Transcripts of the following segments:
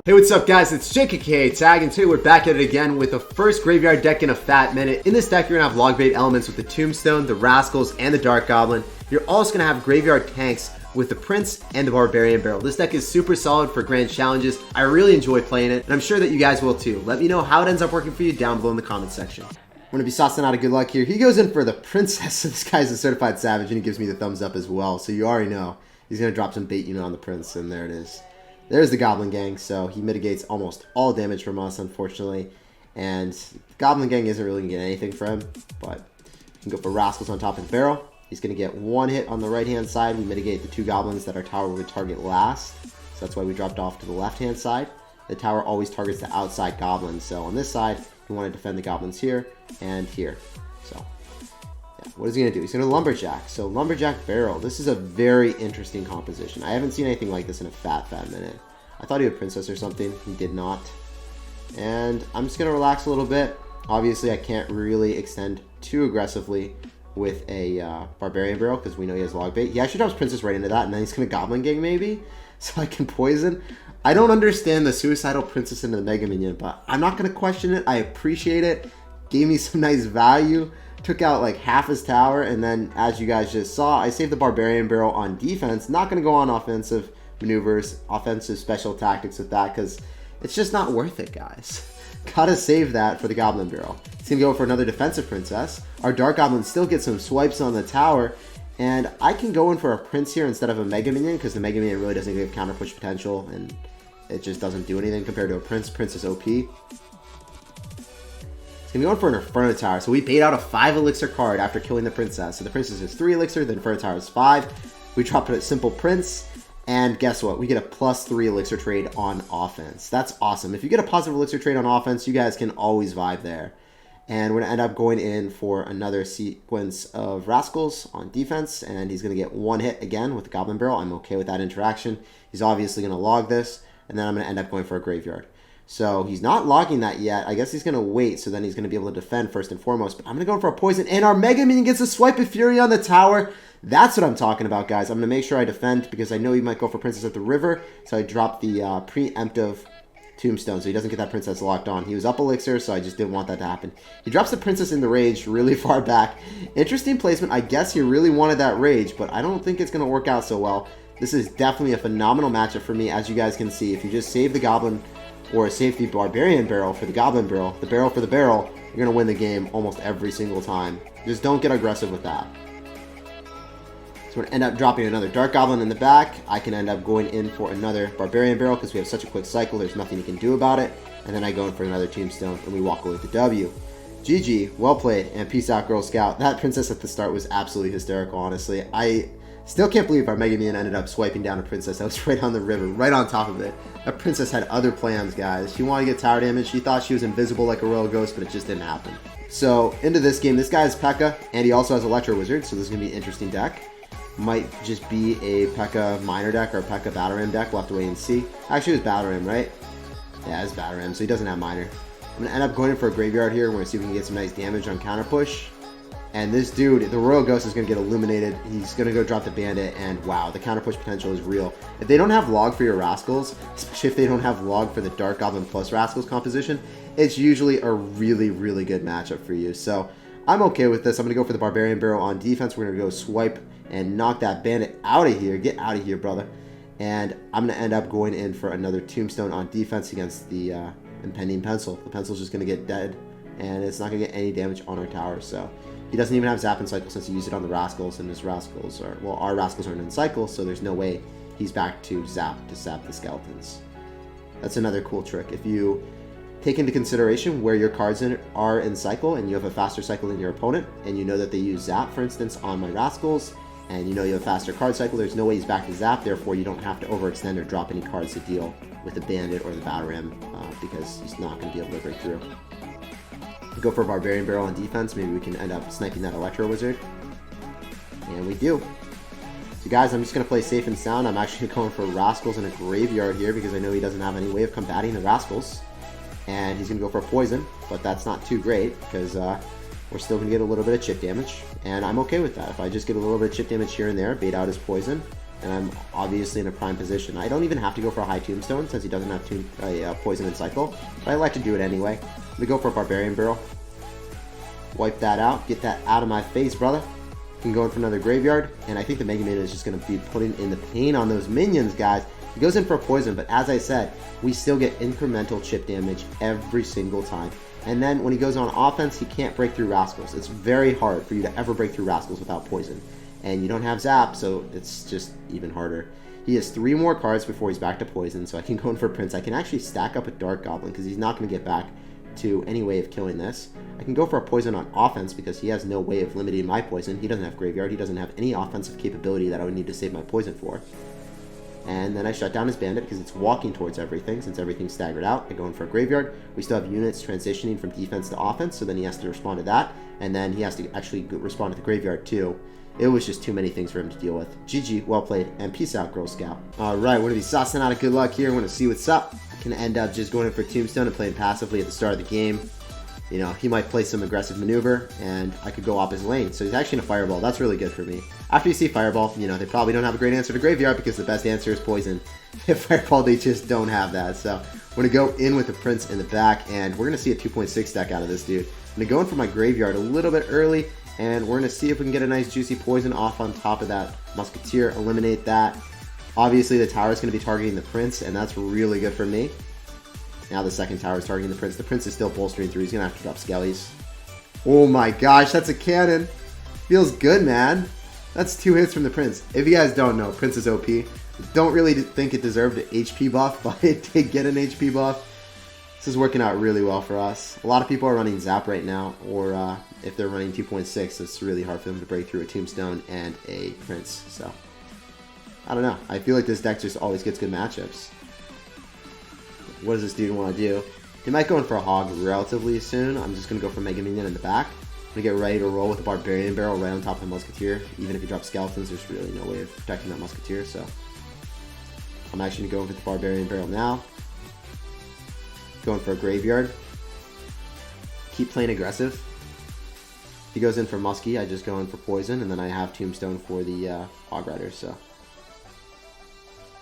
Hey, what's up guys, it's SirTagCR, and today we're back at it again with the first graveyard deck in a fat minute. In this deck, you're going to have log bait elements with the tombstone, the rascals, and the dark goblin. You're also going to have graveyard tanks with the prince and the barbarian barrel. This deck is super solid for grand challenges. I really enjoy playing it, and I'm sure that you guys will too. Let me know how it ends up working for you down below in the comment section. I'm going to be saucing out of good luck here. He goes in for the princess, so this guy's a certified savage, and he gives me the thumbs up as well, so you already know he's going to drop some bait unit on the prince, and there it is. There's the Goblin Gang, so he mitigates almost all damage from us, unfortunately. And the Goblin Gang isn't really going to get anything from him, but you can go for Rascals on top of the barrel. He's going to get one hit on the right-hand side. We mitigate the two goblins that our tower would target last, so that's why we dropped off to the left-hand side. The tower always targets the outside goblins, so on this side, we want to defend the goblins here and here. So, yeah. What is he going to do? He's going to Lumberjack. So, Lumberjack Barrel. This is a very interesting composition. I haven't seen anything like this in a fat minute. I thought he would Princess or something. He did not. And I'm just going to relax a little bit. Obviously, I can't really extend too aggressively with a Barbarian Barrel because we know he has log bait. He actually drops Princess right into that, and then he's going to Goblin Gang maybe, so I can poison. I don't understand the Suicidal Princess into the Mega Minion, but I'm not going to question it. I appreciate it. Gave me some nice value. Took out like half his tower, and then as you guys just saw, I saved the Barbarian Barrel on defense. Not going to go on offensive maneuvers, offensive special tactics with that, because it's just not worth it, guys. Gotta save that for the Goblin Barrel. He's gonna go for another defensive princess. Our Dark Goblin still gets some swipes on the tower, and I can go in for a prince here instead of a Mega Minion, because the Mega Minion really doesn't give counter push potential, and it just doesn't do anything compared to a prince. Prince is OP. He's gonna go in for an Inferno Tower. So we paid out a 5 elixir card after killing the princess. So the princess is 3 elixir, the Inferno Tower is 5. We drop it at simple prince. And guess what? We get a +3 elixir trade on offense. That's awesome. If you get a positive elixir trade on offense, you guys can always vibe there. And we're going to end up going in for another sequence of rascals on defense. And he's going to get one hit again with the Goblin Barrel. I'm okay with that interaction. He's obviously going to log this. And then I'm going to end up going for a graveyard. So he's not logging that yet. I guess he's going to wait. So then he's going to be able to defend first and foremost. But I'm going to go for a poison. And our Mega Minion gets a Swipe of Fury on the tower. That's what I'm talking about, guys. I'm going to make sure I defend because I know he might go for Princess at the River. So I dropped the preemptive Tombstone so he doesn't get that Princess locked on. He was up Elixir, so I just didn't want that to happen. He drops the Princess in the Rage really far back. Interesting placement. I guess he really wanted that Rage, but I don't think it's going to work out so well. This is definitely a phenomenal matchup for me, as you guys can see. If you just save the Goblin or save the Barbarian Barrel for the Goblin Barrel, the Barrel for the Barrel, you're going to win the game almost every single time. Just don't get aggressive with that. So we're going to end up dropping another Dark Goblin in the back. I can end up going in for another Barbarian Barrel because we have such a quick cycle. There's nothing you can do about it. And then I go in for another Tombstone and we walk away with the W. GG, well played, and peace out, Girl Scout. That princess at the start was absolutely hysterical, honestly. I still can't believe our Mega Minion ended up swiping down a princess that was right on the river, right on top of it. That princess had other plans, guys. She wanted to get tower damage. She thought she was invisible like a Royal Ghost, but it just didn't happen. So, into this game, this guy is Pekka, and he also has Electro Wizard, so this is going to be an interesting deck. Might just be a Pekka Minor deck or a Pekka Battle Ram deck. We'll have to wait and see. Actually, it was Battle Ram, right? Yeah, it's Battle Ram, so he doesn't have Minor. I'm going to end up going in for a Graveyard here. We're going to see if we can get some nice damage on counter push. And this dude, the Royal Ghost, is going to get illuminated. He's going to go drop the Bandit, and wow, the counter push potential is real. If they don't have log for your Rascals, especially if they don't have log for the Dark Goblin plus Rascals composition, it's usually a really, really good matchup for you. So I'm okay with this. I'm going to go for the Barbarian Barrel on defense. We're going to go swipe and knock that Bandit out of here. Get out of here, brother. And I'm going to end up going in for another Tombstone on defense against the impending Pencil. The Pencil's just going to get dead, and it's not going to get any damage on our tower. So he doesn't even have Zap and Cycle since he used it on the Rascals, and his Rascals are, well, our Rascals aren't in Cycle, so there's no way he's back to sap the Skeletons. That's another cool trick. If you take into consideration where your cards are in Cycle, and you have a faster Cycle than your opponent, and you know that they use Zap, for instance, on my Rascals, and you know you have a faster card cycle, there's no way he's back to Zap, therefore you don't have to overextend or drop any cards to deal with the Bandit or the Battle Ram, because he's not going to be able to break through. We go for a Barbarian Barrel on defense, maybe we can end up sniping that Electro Wizard. And we do. So guys, I'm just going to play safe and sound. I'm actually going for Rascals in a Graveyard here because I know he doesn't have any way of combating the Rascals. And he's going to go for a Poison, but that's not too great because we're still going to get a little bit of chip damage, and I'm okay with that. If I just get a little bit of chip damage here and there, bait out his Poison, and I'm obviously in a prime position. I don't even have to go for a high tombstone since he doesn't have poison and cycle, but I like to do it anyway. We go for a barbarian barrel. Wipe that out. Get that out of my face, brother. Can go in for another graveyard, and I think the Mega Man is just going to be putting in the pain on those minions, guys. He goes in for a poison, but as I said, we still get incremental chip damage every single time. And then when he goes on offense, he can't break through rascals. It's very hard for you to ever break through rascals without poison. And you don't have zap, so it's just even harder. He has 3 more cards before he's back to poison, so I can go in for Prince. I can actually stack up a Dark Goblin because he's not going to get back to any way of killing this. I can go for a poison on offense because he has no way of limiting my poison. He doesn't have graveyard. He doesn't have any offensive capability that I would need to save my poison for. And then I shut down his bandit because it's walking towards everything since everything's staggered out. I go in for a graveyard. We still have units transitioning from defense to offense, so then he has to respond to that. And then he has to actually respond to the graveyard too. It was just too many things for him to deal with. GG, well played, and peace out, Girl Scout. Alright, we're going to be saucing out of good luck here. We're going to see what's up. I can end up just going in for Tombstone and playing passively at the start of the game. You know, he might play some aggressive maneuver, and I could go off his lane. So he's actually in a Fireball. That's really good for me. After you see Fireball, you know, they probably don't have a great answer to Graveyard because the best answer is Poison. If Fireball, they just don't have that. So we're going to go in with the Prince in the back, and we're going to see a 2.6 deck out of this dude. I'm going to go in for my Graveyard a little bit early, and we're going to see if we can get a nice juicy Poison off on top of that Musketeer, eliminate that. Obviously, the tower is going to be targeting the Prince, and that's really good for me. Now the second tower is targeting the Prince. The Prince is still bolstering through. He's going to have to drop Skellies. Oh my gosh, that's a cannon. Feels good, man. That's 2 hits from the Prince. If you guys don't know, Prince is OP. Don't really think it deserved an HP buff, but it did get an HP buff. This is working out really well for us. A lot of people are running Zap right now, or if they're running 2.6, it's really hard for them to break through a Tombstone and a Prince. So, I don't know. I feel like this deck just always gets good matchups. What does this dude want to do? He might go in for a Hog relatively soon. I'm just going to go for Mega Minion in the back. I'm going to get ready to roll with a Barbarian Barrel right on top of the Musketeer. Even if he drops Skeletons, there's really no way of protecting that Musketeer. So I'm actually going to go with the Barbarian Barrel now. Going for a Graveyard. Keep playing aggressive. If he goes in for Muskie, I just go in for Poison, and then I have Tombstone for the Hog Riders. So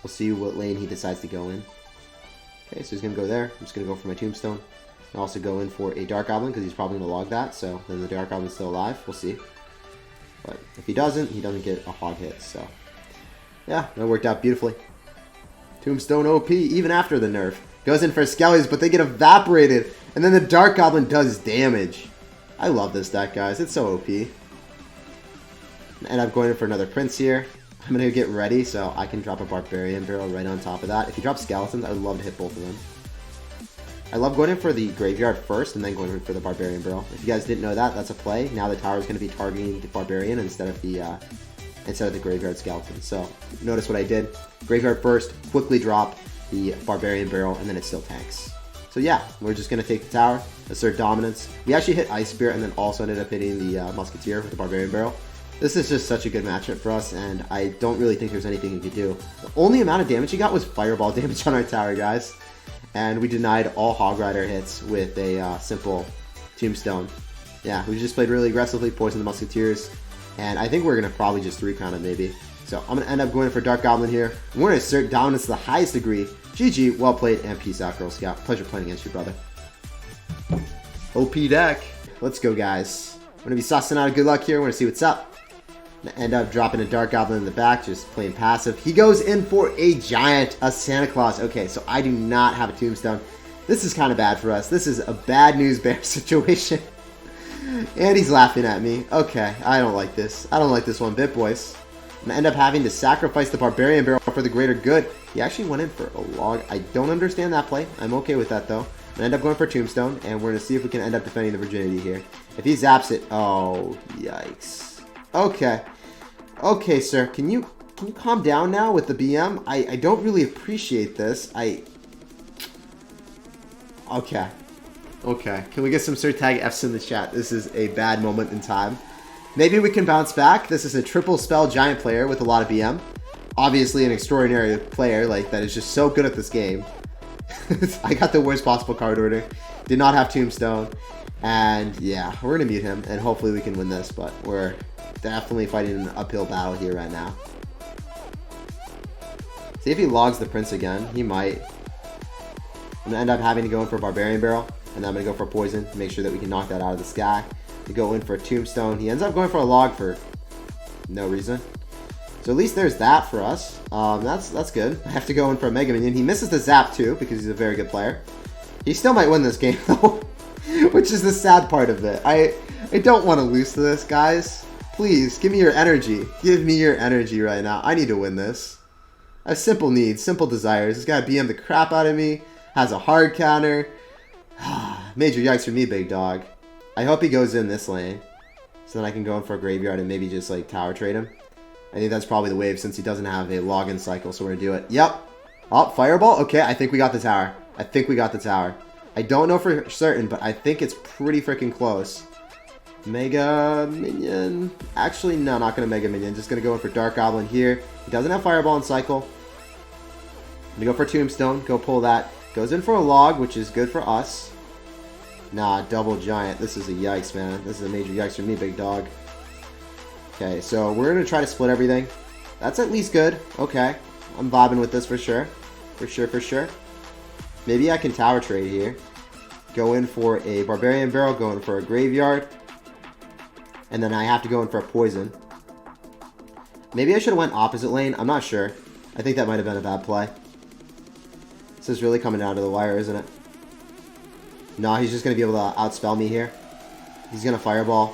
we'll see what lane he decides to go in. Okay, so he's going to go there. I'm just going to go for my Tombstone. I'll also go in for a Dark Goblin because he's probably going to log that. So then the Dark Goblin's still alive. We'll see. But if he doesn't get a Hog hit. So yeah, that worked out beautifully. Tombstone OP even after the nerf. Goes in for Skellies, but they get evaporated. And then the Dark Goblin does damage. I love this deck, guys. It's so OP. And I'm going in for another Prince here. I'm going to get ready so I can drop a Barbarian Barrel right on top of that. If he drops Skeletons, I would love to hit both of them. I love going in for the Graveyard first and then going in for the Barbarian Barrel. If you guys didn't know that, that's a play. Now the tower is going to be targeting the Barbarian instead of the Graveyard Skeleton. So notice what I did. Graveyard first, quickly drop the Barbarian Barrel, and then it still tanks. So yeah, we're just going to take the tower, assert dominance. We actually hit Ice Spirit and then also ended up hitting the Musketeer with the Barbarian Barrel. This is just such a good matchup for us, and I don't really think there's anything he could do. The only amount of damage he got was Fireball damage on our tower, guys. And we denied all Hog Rider hits with a simple Tombstone. Yeah, we just played really aggressively, poisoned the Musketeers, and I think we're going to probably just 3-crown it maybe. So I'm going to end up going for Dark Goblin here. We're going to assert dominance to the highest degree. GG, well played, and peace out, Girl Scout. Pleasure playing against you, brother. OP deck. Let's go, guys. We're going to be sussing out of good luck here. We're going to see what's up. End up dropping a Dark Goblin in the back, just playing passive. He goes in for a Giant, a Santa Claus. Okay, so I do not have a Tombstone. This is kind of bad for us. This is a bad news bear situation. And he's laughing at me. Okay, I don't like this. I don't like this one bit, boys. I'm going to end up having to sacrifice the Barbarian Barrel for the greater good. He actually went in for a log. I don't understand that play. I'm okay with that, though. I'm going to end up going for Tombstone, and we're going to see if we can end up defending the Virginity here. If he zaps it... Oh, yikes. Okay. Okay, sir. Can you calm down now with the BM? I don't really appreciate this. Okay. Okay. Can we get some SirTagCRs in the chat? This is a bad moment in time. Maybe we can bounce back. This is a triple spell giant player with a lot of BM. Obviously an extraordinary player like that is just so good at this game. I got the worst possible card order. Did not have Tombstone. And yeah, we're going to mute him and hopefully we can win this, but we're definitely fighting an uphill battle here right now. See if he logs the prince again. He might. I'm gonna end up having to go in for a barbarian barrel, and then I'm gonna go for a poison to make sure that we can knock that out of the sky. We go in for a tombstone. He ends up going for a log for no reason. So at least there's that for us. That's good. I have to go in for a mega minion. He misses the zap too because he's a very good player. He still might win this game though, which is the sad part of it. I don't want to lose to this, guys. Please give me your energy. Give me your energy right now. I need to win this. I have simple needs, simple desires. This guy BM the crap out of me. Has a hard counter. Major yikes for me, big dog. I hope he goes in this lane, so then I can go in for a graveyard and maybe just like tower trade him. I think that's probably the wave since he doesn't have a login cycle, so we're gonna do it. Yep. Oh, fireball. Okay, I think we got the tower. I think we got the tower. I don't know for certain, but I think it's pretty freaking close. Mega minion. Actually, no, not gonna mega minion. Just gonna go in for dark goblin here. He doesn't have fireball and cycle. I'm gonna go for tombstone. Go pull that. Goes in for a log, which is good for us. Nah, double giant. This is a yikes, man. This is a major yikes for me, big dog. Okay, so we're going to try to split everything. That's at least good. Okay. I'm vibing with this for sure. For sure. Maybe I can tower trade here. Go in for a barbarian barrel. Go in for a graveyard. And then I have to go in for a poison. Maybe I should have went opposite lane. I'm not sure. I think that might have been a bad play. This is really coming down to the wire, isn't it? No, he's just going to be able to outspell me here. He's going to fireball.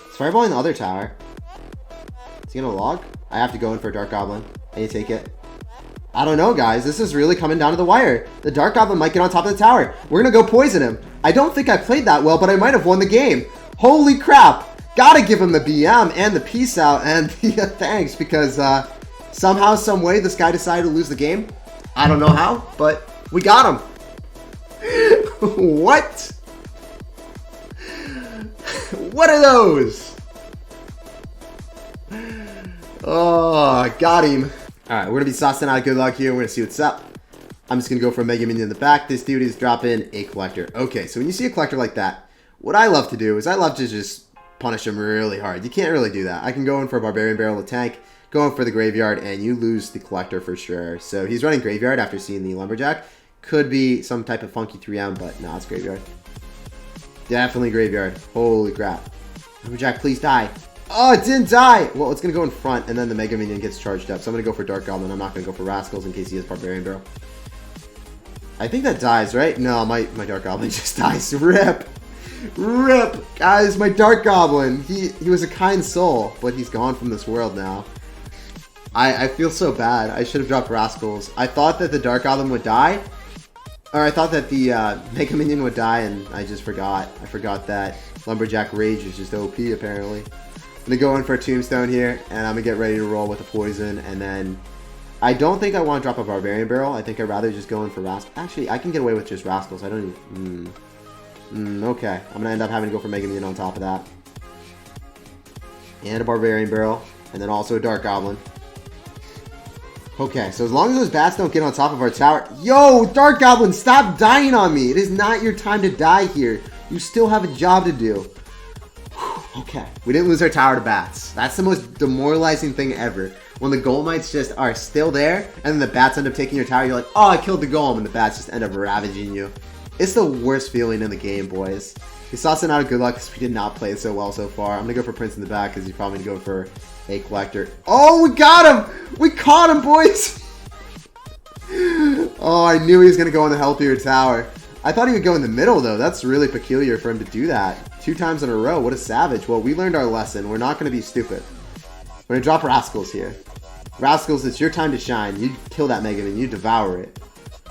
He's fireballing the other tower. Is he going to log? I have to go in for a dark goblin. I need to take it. I don't know, guys. This is really coming down to the wire. The dark goblin might get on top of the tower. We're going to go poison him. I don't think I played that well, but I might have won the game. Holy crap. Gotta give him the BM and the peace out and the thanks because somehow, some way, this guy decided to lose the game. I don't know how, but we got him. What? What are those? Oh, got him. Alright, we're going to be saucing out good luck here. We're going to see what's up. I'm just going to go for a mega minion in the back. This dude is dropping a collector. Okay, so when you see a collector like that, what I love to do is I love to just punish him really hard. You can't really do that. I can go in for a barbarian barrel to tank, go in for the graveyard, and you lose the collector for sure. So he's running graveyard after seeing the lumberjack. Could be some type of funky 3M, but no, it's graveyard. Definitely graveyard. Holy crap. Lumberjack, please die. Oh, it didn't die! Well, it's going to go in front, and then the Mega Minion gets charged up. So I'm going to go for Dark Goblin. I'm not going to go for Rascals in case he has Barbarian Barrel. I think that dies, right? No, my Dark Goblin just dies. RIP! RIP! Guys, my Dark Goblin. He was a kind soul, but he's gone from this world now. I feel so bad. I should have dropped Rascals. I thought that the Dark Goblin would die. Or I thought that the Mega Minion would die, and I just forgot. I forgot that Lumberjack Rage is just OP, apparently. I'm going to go in for a Tombstone here, and I'm going to get ready to roll with a Poison, and then... I don't think I want to drop a Barbarian Barrel. I think I'd rather just go in for Rascals. Actually, I can get away with just Rascals. I don't even... okay. I'm going to end up having to go for Mega Minion on top of that. And a Barbarian Barrel, and then also a Dark Goblin. Okay, so as long as those bats don't get on top of our tower... Yo, Dark Goblin, stop dying on me! It is not your time to die here. You still have a job to do. Okay, we didn't lose our tower to bats. That's the most demoralizing thing ever. When the Golemites just are still there, and then the bats end up taking your tower, you're like, oh, I killed the Golem, and the bats just end up ravaging you. It's the worst feeling in the game, boys. We saw some out of good luck because we did not play it so well so far. I'm going to go for Prince in the back because he's probably going to go for a Collector. Oh, we got him! We caught him, boys! Oh, I knew he was going to go in the healthier tower. I thought he would go in the middle, though. That's really peculiar for him to do that. 2 times in a row. What a savage. Well, we learned our lesson. We're not going to be stupid. We're going to drop Rascals here. Rascals, it's your time to shine. You kill that Mega Man. You devour it.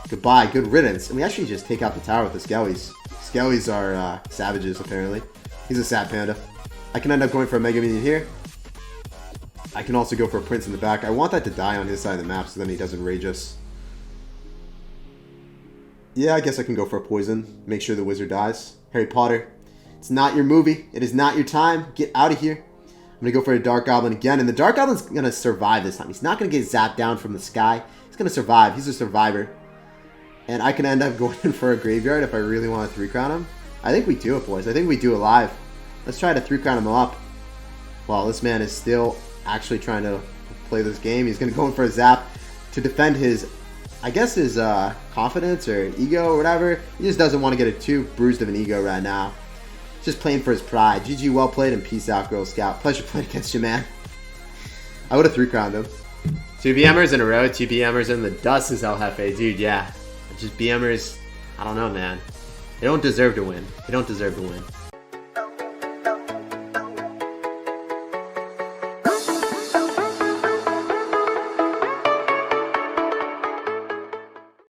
Goodbye. Good riddance. And we actually just take out the tower with the Skellies. Skellies are savages, apparently. He's a sad panda. I can end up going for a Mega Minion here. I can also go for a Prince in the back. I want that to die on his side of the map so then he doesn't rage us. Yeah, I guess I can go for a Poison. Make sure the wizard dies. Harry Potter. It's not your movie. It is not your time. Get out of here. I'm going to go for a Dark Goblin again. And the Dark Goblin's going to survive this time. He's not going to get zapped down from the sky. He's going to survive. He's a survivor. And I can end up going in for a Graveyard if I really want to 3-crown him. I think we do it, boys. I think we do it live. Let's try to 3-crown him up. Well, this man is still actually trying to play this game. He's going to go in for a zap. to defend his, I guess his confidence or ego or whatever. He just doesn't want to get it too bruised of an ego right now. Just playing for his pride. GG, well played, and peace out, Girl Scout. Pleasure playing against you, man. I would have 3-crowned him. 2 BMers in a row, 2 BMers in the dust is El Jefe. Dude, yeah. Just BMers, I don't know, man. They don't deserve to win. They don't deserve to win.